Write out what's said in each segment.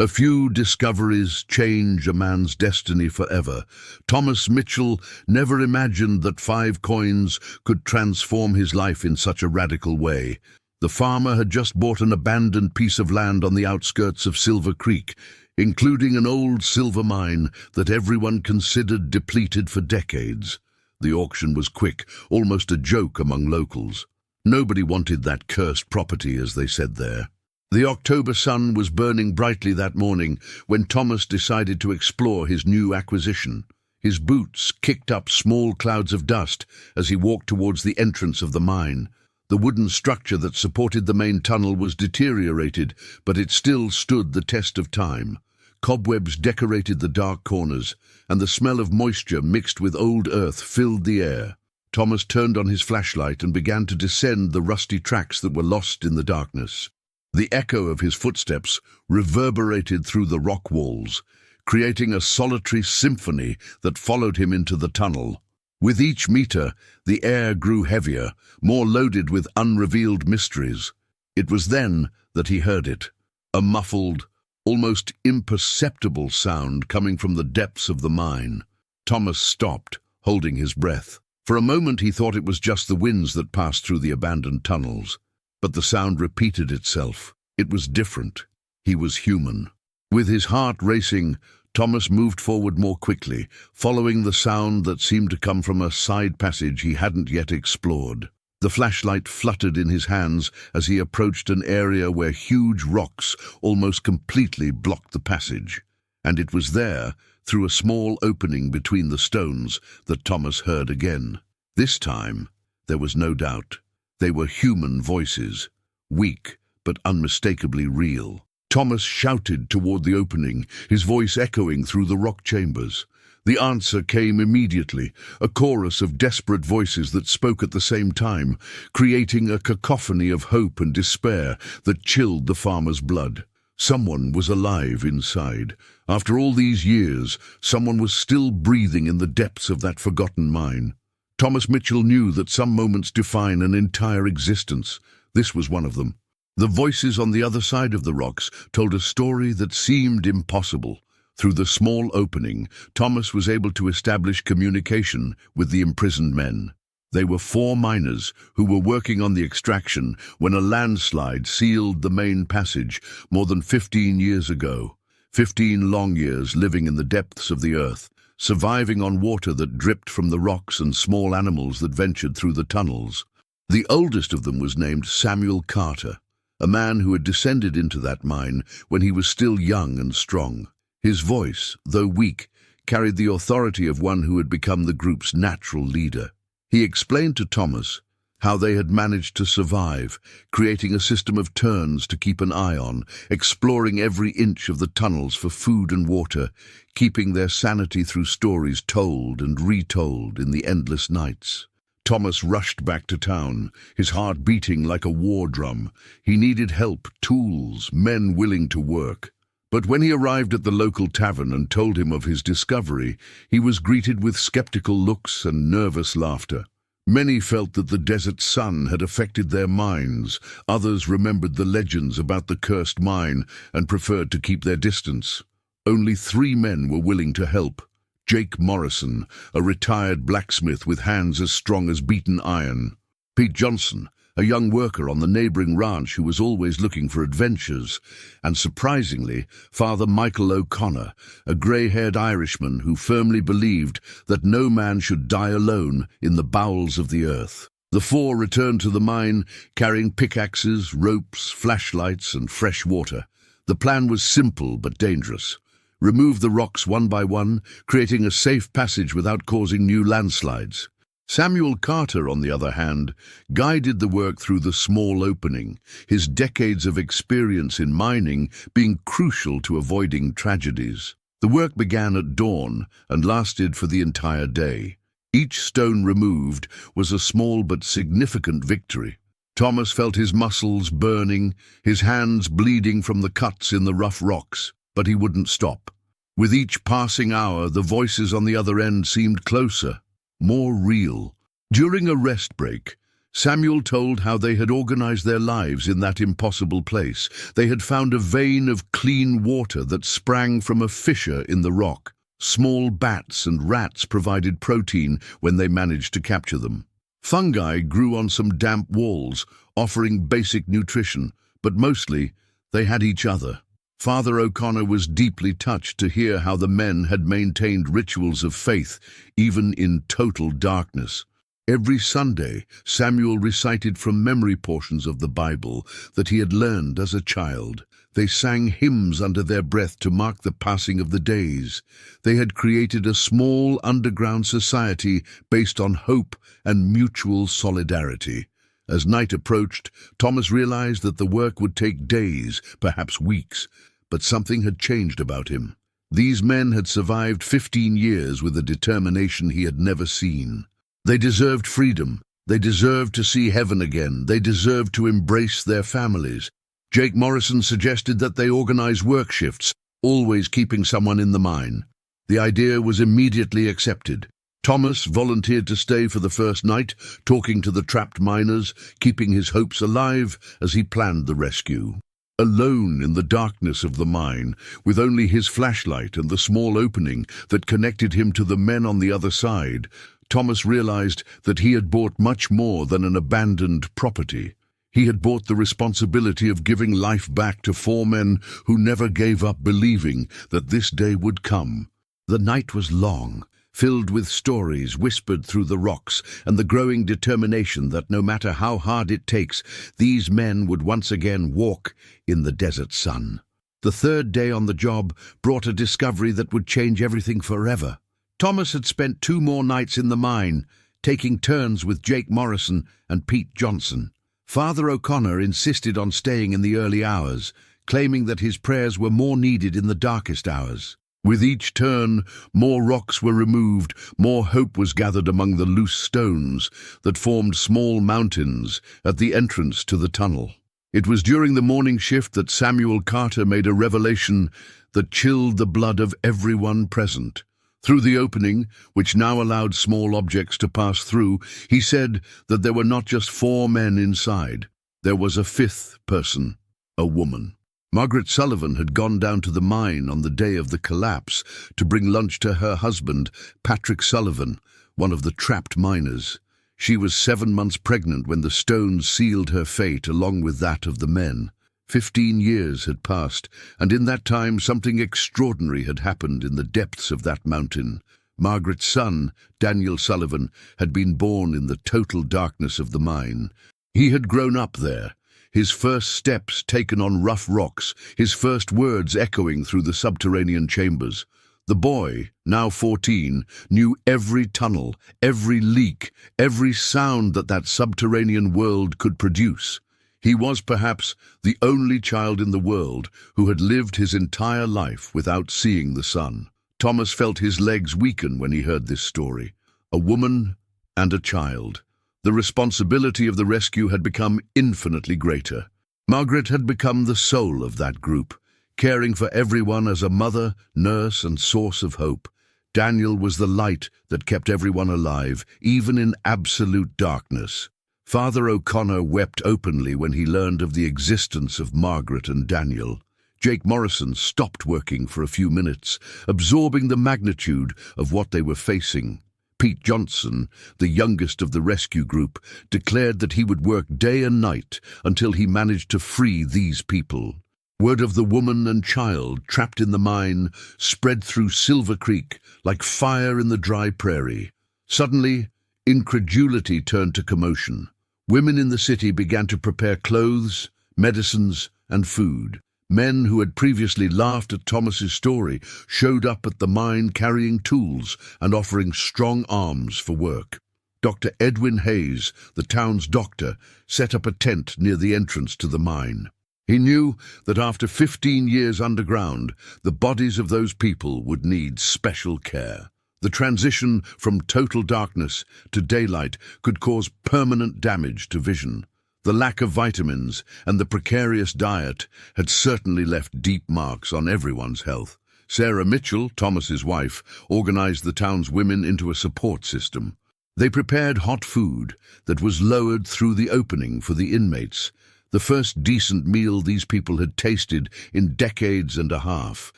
A few discoveries change a man's destiny forever. Thomas Mitchell never imagined that 5 coins could transform his life in such a radical way. The farmer had just bought an abandoned piece of land on the outskirts of Silver Creek, including an old silver mine that everyone considered depleted for decades. The auction was quick, almost a joke among locals. Nobody wanted that cursed property, as they said there. The October sun was burning brightly that morning when Thomas decided to explore his new acquisition. His boots kicked up small clouds of dust as he walked towards the entrance of the mine. The wooden structure that supported the main tunnel was deteriorated, but it still stood the test of time. Cobwebs decorated the dark corners, and the smell of moisture mixed with old earth filled the air. Thomas turned on his flashlight and began to descend the rusty tracks that were lost in the darkness. The echo of his footsteps reverberated through the rock walls, creating a solitary symphony that followed him into the tunnel. With each meter, the air grew heavier, more loaded with unrevealed mysteries. It was then that he heard it, a muffled, almost imperceptible sound coming from the depths of the mine. Thomas stopped, holding his breath. For a moment he thought it was just the winds that passed through the abandoned tunnels. But the sound repeated itself. It was different. He was human. With his heart racing, Thomas moved forward more quickly, following the sound that seemed to come from a side passage he hadn't yet explored. The flashlight fluttered in his hands as he approached an area where huge rocks almost completely blocked the passage. And it was there, through a small opening between the stones, that Thomas heard again. This time, there was no doubt. They were human voices, weak but unmistakably real. Thomas shouted toward the opening, his voice echoing through the rock chambers. The answer came immediately, a chorus of desperate voices that spoke at the same time, creating a cacophony of hope and despair that chilled the farmer's blood. Someone was alive inside. After all these years, someone was still breathing in the depths of that forgotten mine. Thomas Mitchell knew that some moments define an entire existence. This was one of them. The voices on the other side of the rocks told a story that seemed impossible. Through the small opening, Thomas was able to establish communication with the imprisoned men. They were 4 miners who were working on the extraction when a landslide sealed the main passage more than 15 years ago. 15 long years living in the depths of the earth, surviving on water that dripped from the rocks and small animals that ventured through the tunnels. The oldest of them was named Samuel Carter, a man who had descended into that mine when he was still young and strong. His voice, though weak, carried the authority of one who had become the group's natural leader. He explained to Thomas how they had managed to survive, creating a system of turns to keep an eye on, exploring every inch of the tunnels for food and water, keeping their sanity through stories told and retold in the endless nights. Thomas rushed back to town, his heart beating like a war drum. He needed help, tools, men willing to work. But when he arrived at the local tavern and told him of his discovery, he was greeted with skeptical looks and nervous laughter. Many felt that the desert sun had affected their minds. Others remembered the legends about the cursed mine and preferred to keep their distance. Only 3 men were willing to help. Jake Morrison, a retired blacksmith with hands as strong as beaten iron. Pete Johnson, a young worker on the neighboring ranch who was always looking for adventures. And surprisingly, Father Michael O'Connor, a grey-haired Irishman who firmly believed that no man should die alone in the bowels of the earth. The 4 returned to the mine, carrying pickaxes, ropes, flashlights, and fresh water. The plan was simple but dangerous. Remove the rocks one by one, creating a safe passage without causing new landslides. Samuel Carter, on the other hand, guided the work through the small opening, his decades of experience in mining being crucial to avoiding tragedies. The work began at dawn and lasted for the entire day. Each stone removed was a small but significant victory. Thomas felt his muscles burning, his hands bleeding from the cuts in the rough rocks, but he wouldn't stop. With each passing hour, the voices on the other end seemed closer, more real. During a rest break, Samuel told how they had organized their lives in that impossible place. They had found a vein of clean water that sprang from a fissure in the rock. Small bats and rats provided protein when they managed to capture them. Fungi grew on some damp walls, offering basic nutrition, but mostly they had each other. Father O'Connor was deeply touched to hear how the men had maintained rituals of faith, even in total darkness. Every Sunday, Samuel recited from memory portions of the Bible that he had learned as a child. They sang hymns under their breath to mark the passing of the days. They had created a small underground society based on hope and mutual solidarity. As night approached, Thomas realized that the work would take days, perhaps weeks, but something had changed about him. These men had survived 15 years with a determination he had never seen. They deserved freedom. They deserved to see heaven again. They deserved to embrace their families. Jake Morrison suggested that they organize work shifts, always keeping someone in the mine. The idea was immediately accepted. Thomas volunteered to stay for the first night, talking to the trapped miners, keeping his hopes alive as he planned the rescue. Alone in the darkness of the mine, with only his flashlight and the small opening that connected him to the men on the other side, Thomas realized that he had bought much more than an abandoned property. He had bought the responsibility of giving life back to 4 men who never gave up believing that this day would come. The night was long, filled with stories whispered through the rocks and the growing determination that no matter how hard it takes, these men would once again walk in the desert sun. The third day on the job brought a discovery that would change everything forever. Thomas had spent 2 more nights in the mine, taking turns with Jake Morrison and Pete Johnson. Father O'Connor insisted on staying in the early hours, claiming that his prayers were more needed in the darkest hours. With each turn, more rocks were removed, more hope was gathered among the loose stones that formed small mountains at the entrance to the tunnel. It was during the morning shift that Samuel Carter made a revelation that chilled the blood of everyone present. Through the opening, which now allowed small objects to pass through, he said that there were not just 4 men inside. There was a 5th person, a woman. Margaret Sullivan had gone down to the mine on the day of the collapse to bring lunch to her husband, Patrick Sullivan, one of the trapped miners. She was 7 months pregnant when the stones sealed her fate along with that of the men. 15 years had passed, and in that time something extraordinary had happened in the depths of that mountain. Margaret's son, Daniel Sullivan, had been born in the total darkness of the mine. He had grown up there, his first steps taken on rough rocks, his first words echoing through the subterranean chambers. The boy, now 14, knew every tunnel, every leak, every sound that subterranean world could produce. He was perhaps the only child in the world who had lived his entire life without seeing the sun. Thomas felt his legs weaken when he heard this story. A woman and a child. The responsibility of the rescue had become infinitely greater. Margaret had become the soul of that group, caring for everyone as a mother, nurse, and source of hope. Daniel was the light that kept everyone alive, even in absolute darkness. Father O'Connor wept openly when he learned of the existence of Margaret and Daniel. Jake Morrison stopped working for a few minutes, absorbing the magnitude of what they were facing. Pete Johnson, the youngest of the rescue group, declared that he would work day and night until he managed to free these people. Word of the woman and child trapped in the mine spread through Silver Creek like fire in the dry prairie. Suddenly, incredulity turned to commotion. Women in the city began to prepare clothes, medicines, and food. Men who had previously laughed at Thomas's story showed up at the mine carrying tools and offering strong arms for work. Dr. Edwin Hayes, the town's doctor, set up a tent near the entrance to the mine. He knew that after 15 years underground, the bodies of those people would need special care. The transition from total darkness to daylight could cause permanent damage to vision. The lack of vitamins and the precarious diet had certainly left deep marks on everyone's health. Sarah Mitchell, Thomas's wife, organized the town's women into a support system. They prepared hot food that was lowered through the opening for the inmates, the first decent meal these people had tasted in decades and a half.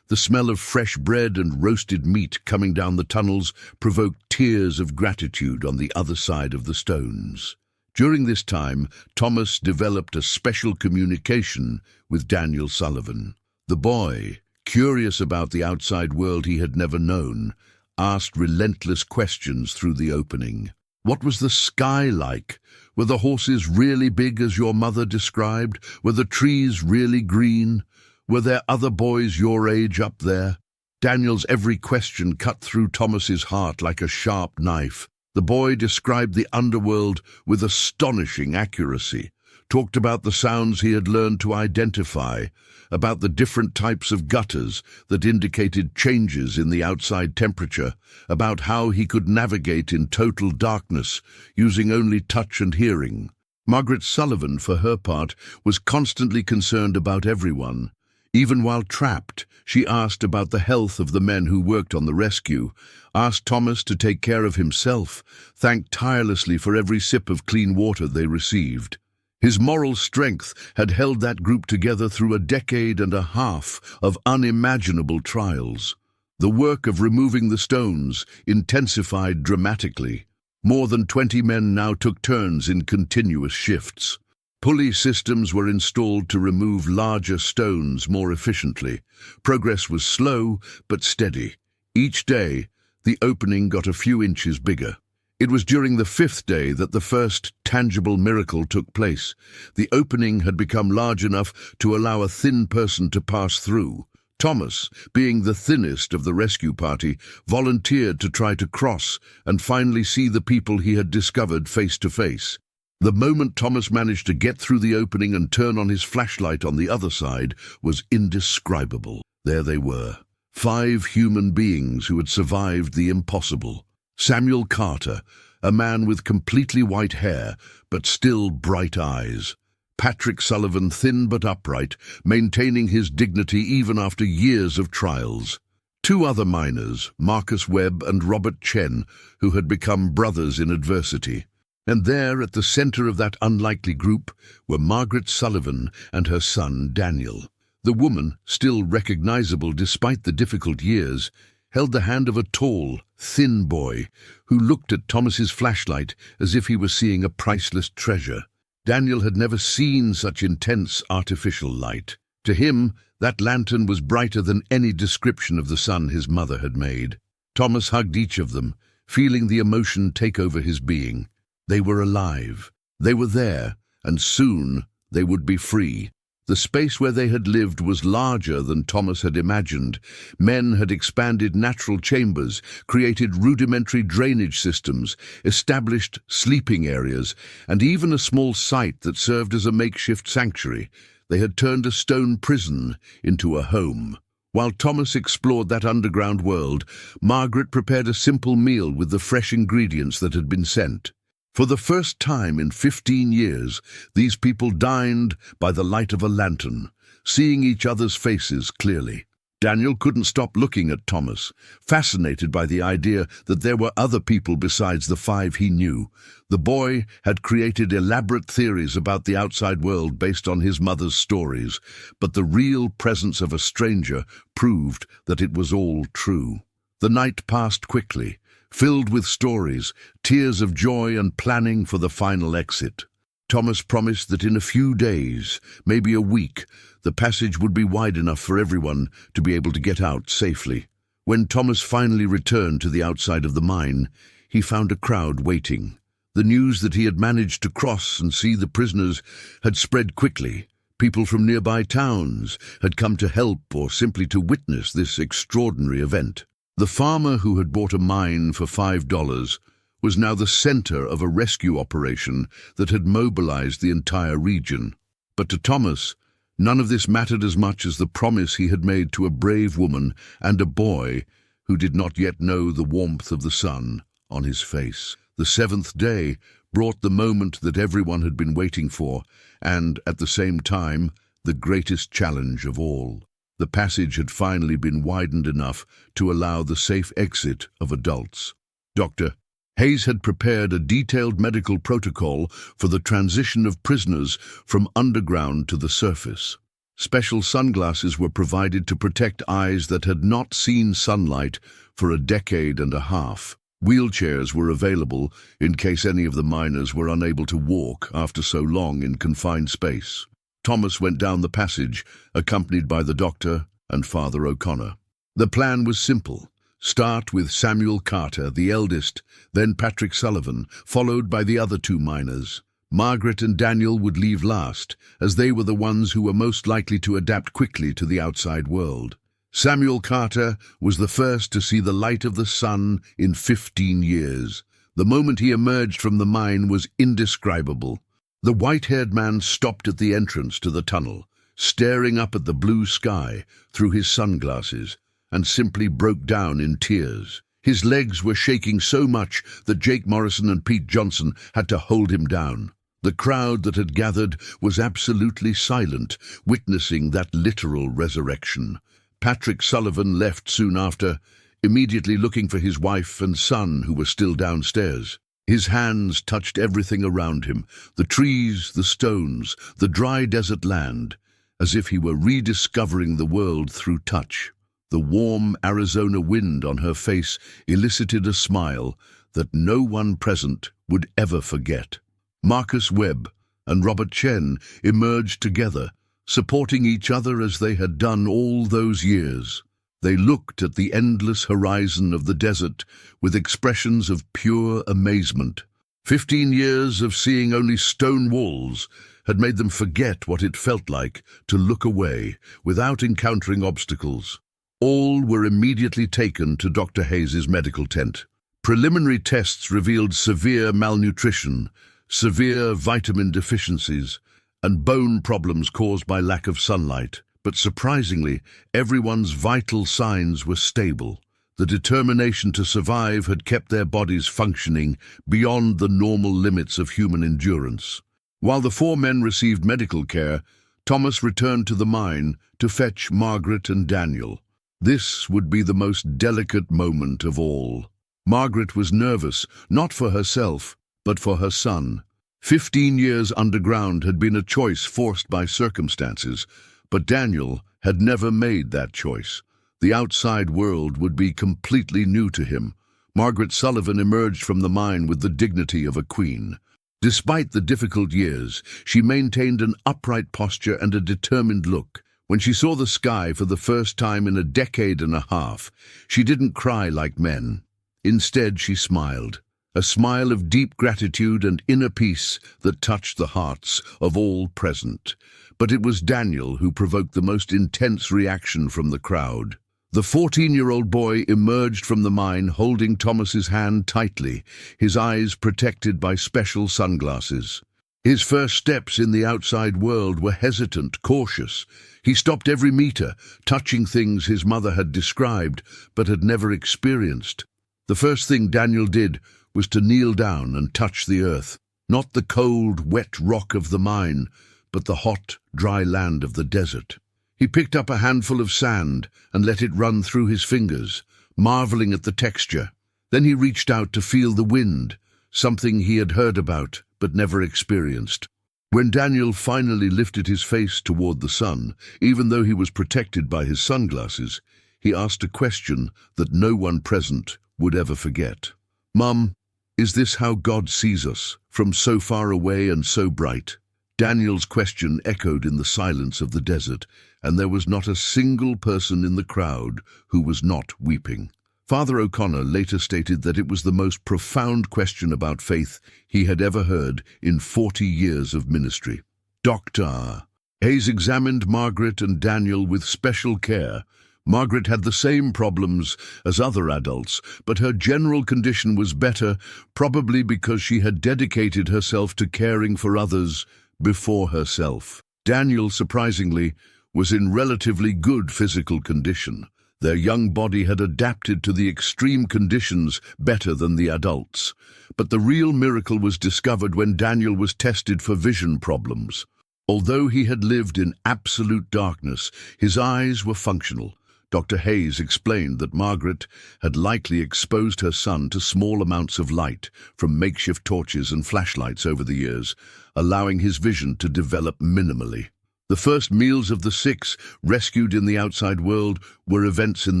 The smell of fresh bread and roasted meat coming down the tunnels provoked tears of gratitude on the other side of the stones. During this time, Thomas developed a special communication with Daniel Sullivan. The boy, curious about the outside world he had never known, asked relentless questions through the opening. What was the sky like? Were the horses really big as your mother described? Were the trees really green? Were there other boys your age up there? Daniel's every question cut through Thomas's heart like a sharp knife. The boy described the underworld with astonishing accuracy, talked about the sounds he had learned to identify, about the different types of gutters that indicated changes in the outside temperature, about how he could navigate in total darkness using only touch and hearing. Margaret Sullivan, for her part, was constantly concerned about everyone. Even while trapped, she asked about the health of the men who worked on the rescue, asked Thomas to take care of himself, thanked tirelessly for every sip of clean water they received. His moral strength had held that group together through a decade and a half of unimaginable trials. The work of removing the stones intensified dramatically. More than 20 men now took turns in continuous shifts. Pulley systems were installed to remove larger stones more efficiently. Progress was slow but steady. Each day, the opening got a few inches bigger. It was during the 5th day that the first tangible miracle took place. The opening had become large enough to allow a thin person to pass through. Thomas, being the thinnest of the rescue party, volunteered to try to cross and finally see the people he had discovered face to face. The moment Thomas managed to get through the opening and turn on his flashlight on the other side was indescribable. There they were, 5 human beings who had survived the impossible. Samuel Carter, a man with completely white hair, but still bright eyes. Patrick Sullivan, thin but upright, maintaining his dignity even after years of trials. 2 other miners, Marcus Webb and Robert Chen, who had become brothers in adversity. And there, at the center of that unlikely group, were Margaret Sullivan and her son Daniel. The woman, still recognizable despite the difficult years, held the hand of a tall, thin boy who looked at Thomas's flashlight as if he were seeing a priceless treasure. Daniel had never seen such intense artificial light. To him, that lantern was brighter than any description of the sun his mother had made. Thomas hugged each of them, feeling the emotion take over his being. They were alive. They were there, and soon they would be free. The space where they had lived was larger than Thomas had imagined. Men had expanded natural chambers, created rudimentary drainage systems, established sleeping areas, and even a small site that served as a makeshift sanctuary. They had turned a stone prison into a home. While Thomas explored that underground world, Margaret prepared a simple meal with the fresh ingredients that had been sent. For the first time in 15 years, these people dined by the light of a lantern, seeing each other's faces clearly. Daniel couldn't stop looking at Thomas, fascinated by the idea that there were other people besides the 5 he knew. The boy had created elaborate theories about the outside world based on his mother's stories, but the real presence of a stranger proved that it was all true. The night passed quickly, filled with stories, tears of joy and planning for the final exit. Thomas promised that in a few days, maybe a week, the passage would be wide enough for everyone to be able to get out safely. When Thomas finally returned to the outside of the mine, he found a crowd waiting. The news that he had managed to cross and see the prisoners had spread quickly. People from nearby towns had come to help or simply to witness this extraordinary event. The farmer who had bought a mine for $5 was now the center of a rescue operation that had mobilized the entire region. But to Thomas, none of this mattered as much as the promise he had made to a brave woman and a boy who did not yet know the warmth of the sun on his face. The 7th day brought the moment that everyone had been waiting for, and, at the same time, the greatest challenge of all. The passage had finally been widened enough to allow the safe exit of adults. Dr. Hayes had prepared a detailed medical protocol for the transition of prisoners from underground to the surface. Special sunglasses were provided to protect eyes that had not seen sunlight for a decade and a half. Wheelchairs were available in case any of the miners were unable to walk after so long in confined space. Thomas went down the passage, accompanied by the doctor and Father O'Connor. The plan was simple. Start with Samuel Carter, the eldest, then Patrick Sullivan, followed by the other two miners. Margaret and Daniel would leave last, as they were the ones who were most likely to adapt quickly to the outside world. Samuel Carter was the first to see the light of the sun in 15 years. The moment he emerged from the mine was indescribable. The white-haired man stopped at the entrance to the tunnel, staring up at the blue sky through his sunglasses, and simply broke down in tears. His legs were shaking so much that Jake Morrison and Pete Johnson had to hold him down. The crowd that had gathered was absolutely silent, witnessing that literal resurrection. Patrick Sullivan left soon after, immediately looking for his wife and son who were still downstairs. His hands touched everything around him, the trees, the stones, the dry desert land, as if he were rediscovering the world through touch. The warm Arizona wind on her face elicited a smile that no one present would ever forget. Marcus Webb and Robert Chen emerged together, supporting each other as they had done all those years. They looked at the endless horizon of the desert with expressions of pure amazement. 15 years of seeing only stone walls had made them forget what it felt like to look away without encountering obstacles. All were immediately taken to Dr. Hayes's medical tent. Preliminary tests revealed severe malnutrition, severe vitamin deficiencies, and bone problems caused by lack of sunlight. But surprisingly, everyone's vital signs were stable. The determination to survive had kept their bodies functioning beyond the normal limits of human endurance. While the 4 men received medical care, Thomas returned to the mine to fetch Margaret and Daniel. This would be the most delicate moment of all. Margaret was nervous, not for herself, but for her son. 15 years underground had been a choice forced by circumstances, but Daniel had never made that choice. The outside world would be completely new to him. Margaret Sullivan emerged from the mine with the dignity of a queen. Despite the difficult years, she maintained an upright posture and a determined look. When she saw the sky for the first time in a decade and a half, she didn't cry like men. Instead, she smiled. A smile of deep gratitude and inner peace that touched the hearts of all present. But it was Daniel who provoked the most intense reaction from the crowd. The 14-year-old boy emerged from the mine holding Thomas's hand tightly, his eyes protected by special sunglasses. His first steps in the outside world were hesitant, cautious. He stopped every meter, touching things his mother had described but had never experienced. The first thing Daniel did was to kneel down and touch the earth, not the cold, wet rock of the mine, but the hot, dry land of the desert. He picked up a handful of sand and let it run through his fingers, marveling at the texture. Then he reached out to feel the wind, something he had heard about but never experienced. When Daniel finally lifted his face toward the sun, even though he was protected by his sunglasses, he asked a question that no one present would ever forget. "Mum, is this how God sees us, from so far away and so bright?" Daniel's question echoed in the silence of the desert, and there was not a single person in the crowd who was not weeping. Father O'Connor later stated that it was the most profound question about faith he had ever heard in 40 years of ministry. Dr. Hayes examined Margaret and Daniel with special care. Margaret had the same problems as other adults, but her general condition was better, probably because she had dedicated herself to caring for others before herself. Daniel, surprisingly, was in relatively good physical condition. Their young body had adapted to the extreme conditions better than the adults. But the real miracle was discovered when Daniel was tested for vision problems. Although he had lived in absolute darkness, his eyes were functional. Dr. Hayes explained that Margaret had likely exposed her son to small amounts of light from makeshift torches and flashlights over the years, allowing his vision to develop minimally. The first meals of the 6 rescued in the outside world were events in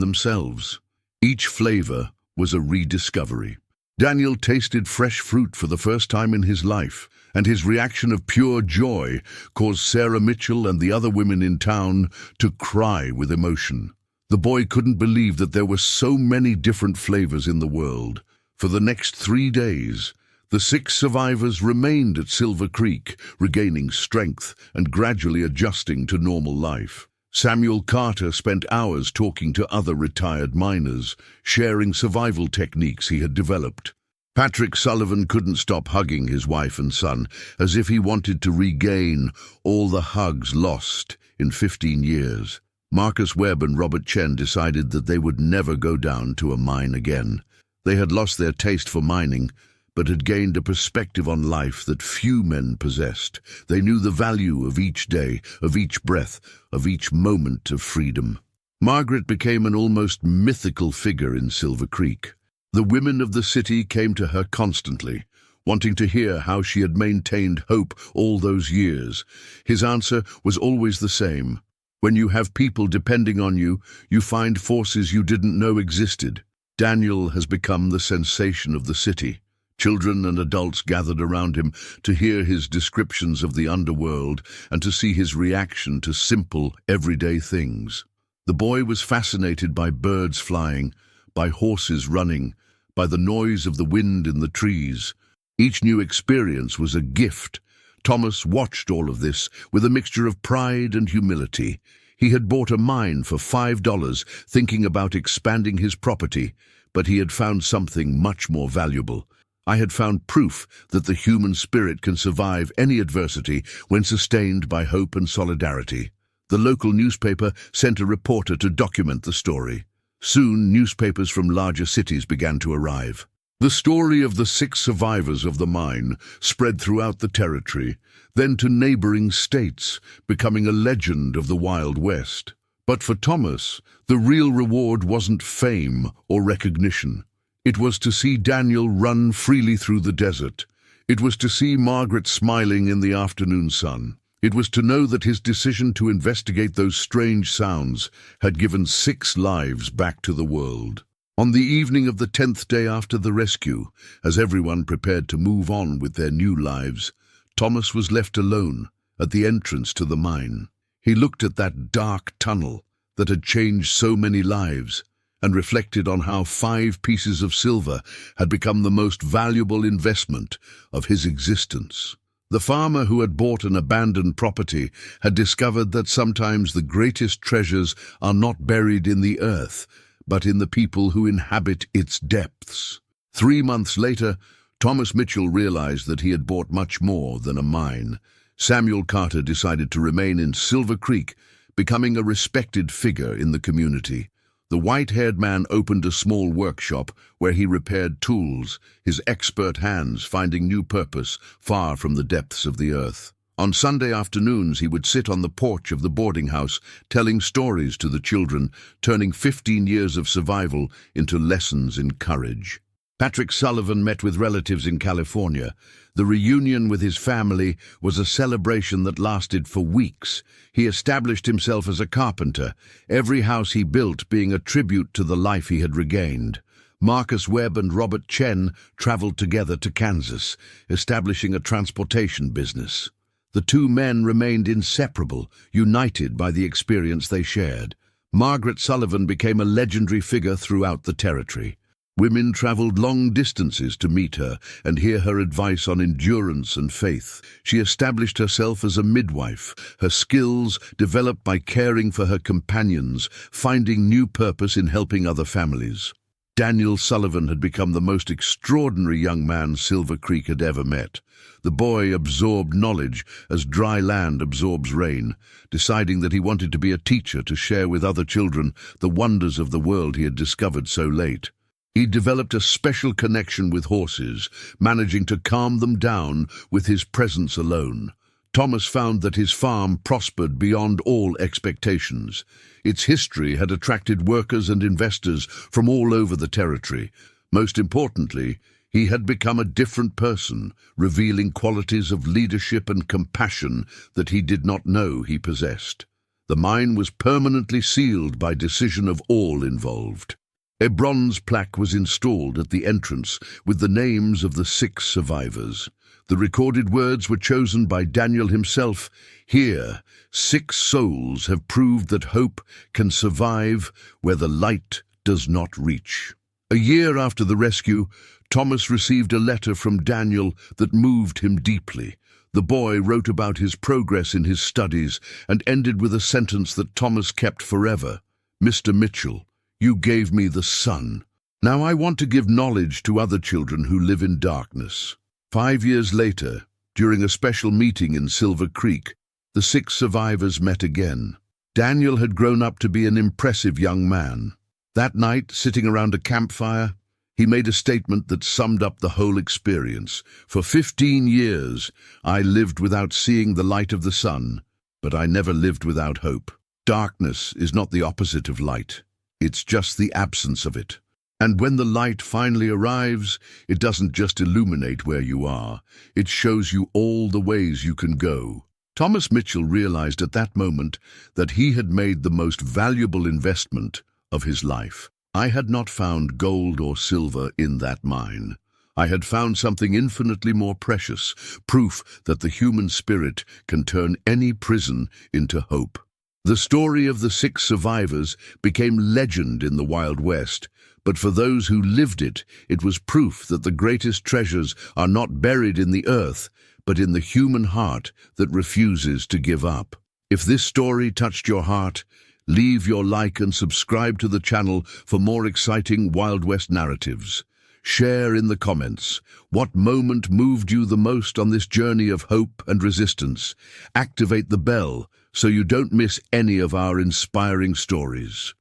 themselves. Each flavor was a rediscovery. Daniel tasted fresh fruit for the first time in his life, and his reaction of pure joy caused Sarah Mitchell and the other women in town to cry with emotion. The boy couldn't believe that there were so many different flavors in the world. For the next 3 days, the 6 survivors remained at Silver Creek, regaining strength and gradually adjusting to normal life. Samuel Carter spent hours talking to other retired miners, sharing survival techniques he had developed. Patrick Sullivan couldn't stop hugging his wife and son, as if he wanted to regain all the hugs lost in 15 years. Marcus Webb and Robert Chen decided that they would never go down to a mine again. They had lost their taste for mining, but had gained a perspective on life that few men possessed. They knew the value of each day, of each breath, of each moment of freedom. Margaret became an almost mythical figure in Silver Creek. The women of the city came to her constantly, wanting to hear how she had maintained hope all those years. His answer was always the same. When you have people depending on you, you find forces you didn't know existed. Daniel has become the sensation of the city. Children and adults gathered around him to hear his descriptions of the underworld and to see his reaction to simple, everyday things. The boy was fascinated by birds flying, by horses running, by the noise of the wind in the trees. Each new experience was a gift. Thomas watched all of this with a mixture of pride and humility. He had bought a mine for $5, thinking about expanding his property, but he had found something much more valuable. I had found proof that the human spirit can survive any adversity when sustained by hope and solidarity. The local newspaper sent a reporter to document the story. Soon, newspapers from larger cities began to arrive. The story of the 6 survivors of the mine spread throughout the territory, then to neighboring states, becoming a legend of the Wild West. But for Thomas, the real reward wasn't fame or recognition. It was to see Daniel run freely through the desert. It was to see Margaret smiling in the afternoon sun. It was to know that his decision to investigate those strange sounds had given 6 lives back to the world. On the evening of the 10th day after the rescue, as everyone prepared to move on with their new lives, Thomas was left alone at the entrance to the mine. He looked at that dark tunnel that had changed so many lives and reflected on how 5 pieces of silver had become the most valuable investment of his existence. The farmer who had bought an abandoned property had discovered that sometimes the greatest treasures are not buried in the earth, but in the people who inhabit its depths. 3 months later, Thomas Mitchell realized that he had bought much more than a mine. Samuel Carter decided to remain in Silver Creek, becoming a respected figure in the community. The white-haired man opened a small workshop where he repaired tools, his expert hands finding new purpose far from the depths of the earth. On Sunday afternoons, he would sit on the porch of the boarding house, telling stories to the children, turning 15 years of survival into lessons in courage. Patrick Sullivan met with relatives in California. The reunion with his family was a celebration that lasted for weeks. He established himself as a carpenter, every house he built being a tribute to the life he had regained. Marcus Webb and Robert Chen traveled together to Kansas, establishing a transportation business. The 2 men remained inseparable, united by the experience they shared. Margaret Sullivan became a legendary figure throughout the territory. Women traveled long distances to meet her and hear her advice on endurance and faith. She established herself as a midwife, her skills developed by caring for her companions, finding new purpose in helping other families. Daniel Sullivan had become the most extraordinary young man Silver Creek had ever met. The boy absorbed knowledge as dry land absorbs rain, deciding that he wanted to be a teacher to share with other children the wonders of the world he had discovered so late. He developed a special connection with horses, managing to calm them down with his presence alone. Thomas found that his farm prospered beyond all expectations. Its history had attracted workers and investors from all over the territory. Most importantly, he had become a different person, revealing qualities of leadership and compassion that he did not know he possessed. The mine was permanently sealed by decision of all involved. A bronze plaque was installed at the entrance with the names of the 6 survivors. The recorded words were chosen by Daniel himself. Here, 6 souls have proved that hope can survive where the light does not reach. A year after the rescue, Thomas received a letter from Daniel that moved him deeply. The boy wrote about his progress in his studies and ended with a sentence that Thomas kept forever. "Mr. Mitchell, you gave me the sun. Now I want to give knowledge to other children who live in darkness." 5 years later, during a special meeting in Silver Creek, the 6 survivors met again. Daniel had grown up to be an impressive young man. That night, sitting around a campfire, he made a statement that summed up the whole experience. "For 15 years, I lived without seeing the light of the sun, but I never lived without hope. Darkness is not the opposite of light. It's just the absence of it. And when the light finally arrives, it doesn't just illuminate where you are. It shows you all the ways you can go." Thomas Mitchell realized at that moment that he had made the most valuable investment of his life. I had not found gold or silver in that mine. I had found something infinitely more precious, proof that the human spirit can turn any prison into hope. The story of the 6 survivors became legend in the Wild West, but for those who lived it, it was proof that the greatest treasures are not buried in the earth, but in the human heart that refuses to give up. If this story touched your heart, leave your like and subscribe to the channel for more exciting Wild West narratives. Share in the comments what moment moved you the most on this journey of hope and resistance. Activate the bell so you don't miss any of our inspiring stories.